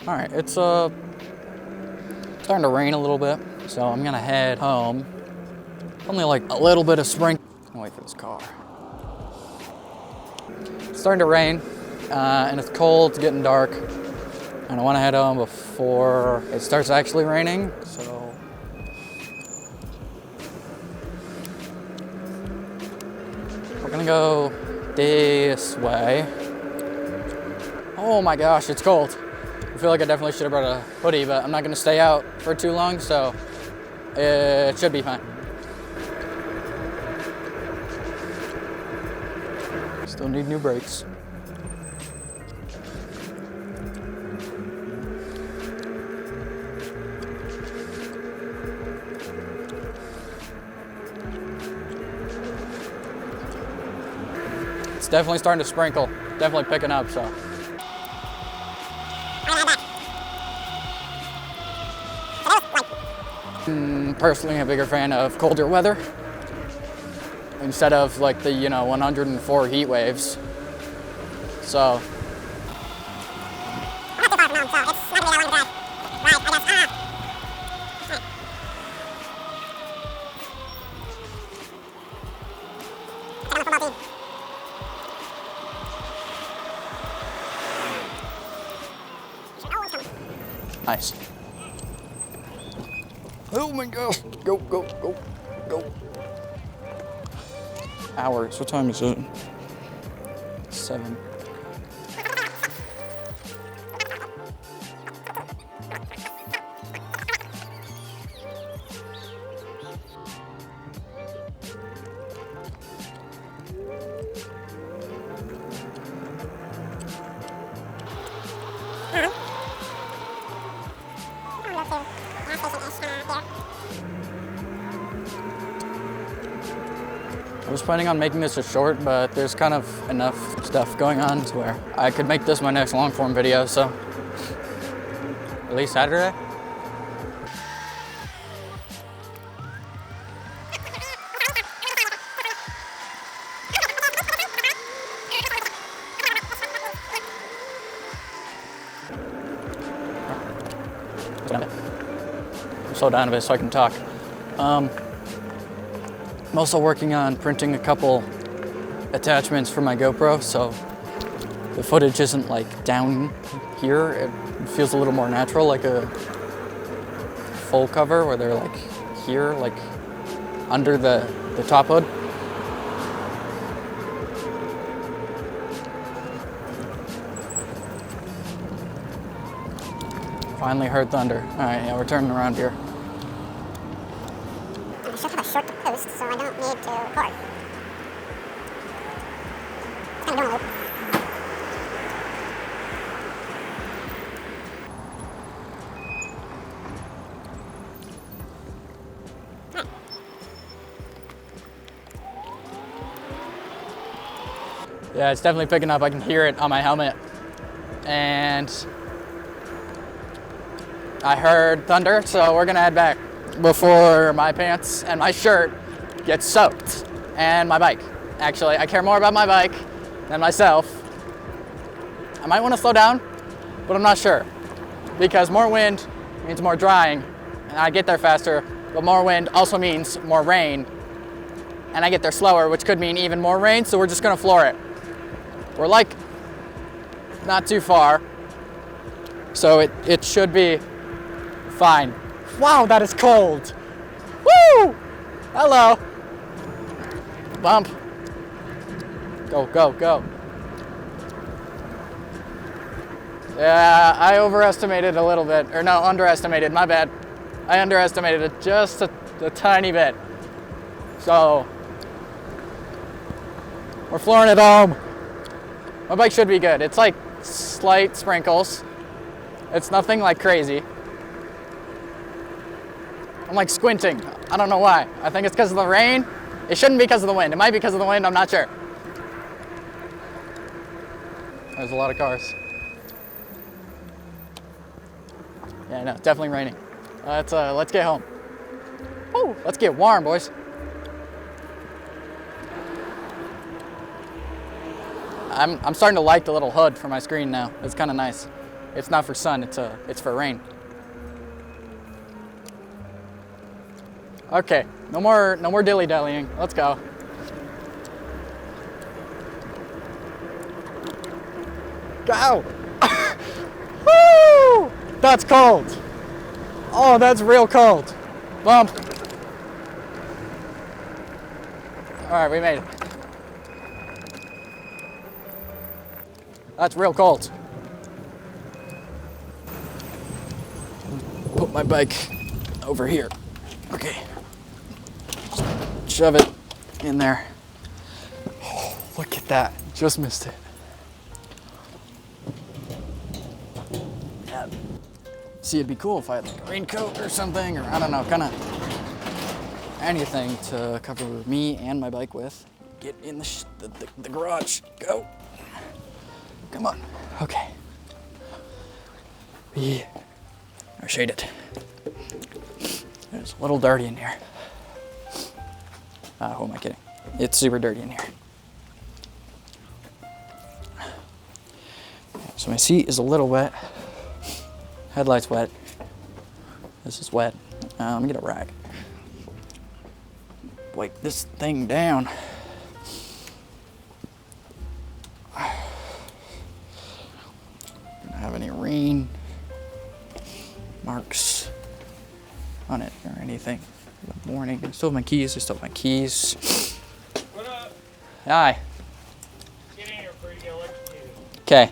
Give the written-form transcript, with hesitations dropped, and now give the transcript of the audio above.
All right, it's starting to rain a little bit, so I'm gonna head home. Only like a little bit of sprinkle. Wait for this car. It's starting to rain, and it's cold, it's getting dark, and I wanna head home before it starts actually raining, so. We're gonna go this way. Oh my gosh, it's cold. I feel like I definitely should have brought a hoodie, but I'm not gonna stay out for too long, so it should be fine. Still need new brakes. It's definitely starting to sprinkle, definitely picking up, so. Personally, a bigger fan of colder weather instead of like the 104 heat waves. So. Nice. Oh my gosh. Go, go, go, go. Hours. What time is it? 7. I was planning on making this a short, but there's kind of enough stuff going on to where I could make this my next long form video, so at least Saturday. Slow down a bit so I can talk. I'm also working on printing a couple attachments for my GoPro, so the footage isn't like down here. It feels a little more natural, like a full cover where they're like here, like under the top hood. Finally heard thunder. All right, yeah, we're turning around here. I should have a short to post, so I don't need to record. It's kind of doing a loop. Yeah, it's definitely picking up. I can hear it on my helmet. And I heard thunder, so we're gonna head back before my pants and my shirt get soaked. And my bike. Actually, I care more about my bike than myself. I might want to slow down, but I'm not sure. Because more wind means more drying, and I get there faster, but more wind also means more rain, and I get there slower, which could mean even more rain, so we're just gonna floor it. We're like not too far, so it should be fine. Wow, that is cold. Woo! Hello. Bump. Go, go, go. Yeah, I overestimated a little bit. Or no, underestimated, my bad. I underestimated it just a tiny bit. So, we're flooring it home. My bike should be good. It's like slight sprinkles. It's nothing like crazy. I'm like squinting. I don't know why. I think it's because of the rain. It shouldn't be because of the wind. It might be because of the wind. I'm not sure. There's a lot of cars. Yeah, no, definitely raining. Let's get home. Oh, let's get warm, boys. I'm starting to like the little hood for my screen now. It's kind of nice. It's not for sun, it's for rain. Okay, no more dilly-dallying. Let's go. Go! Woo! That's cold. Oh, that's real cold. Bump. All right, we made it. That's real cold. Put my bike over here. Okay. Shove it in there. Oh, look at that. Just missed it. Yeah. See, it'd be cool if I had like a raincoat or something, or I don't know, kind of anything to cover me and my bike with. Get in the garage. Go. Come on. Okay. We are shaded. It's a little dirty in here. Who am I kidding? It's super dirty in here. So my seat is a little wet. Headlight's wet. This is wet. Let me get a rag. Wipe this thing down. Don't have any rain marks on it or anything. Good morning. I still have my keys. What up? Hi. Get in here before you get electrocuted. Okay.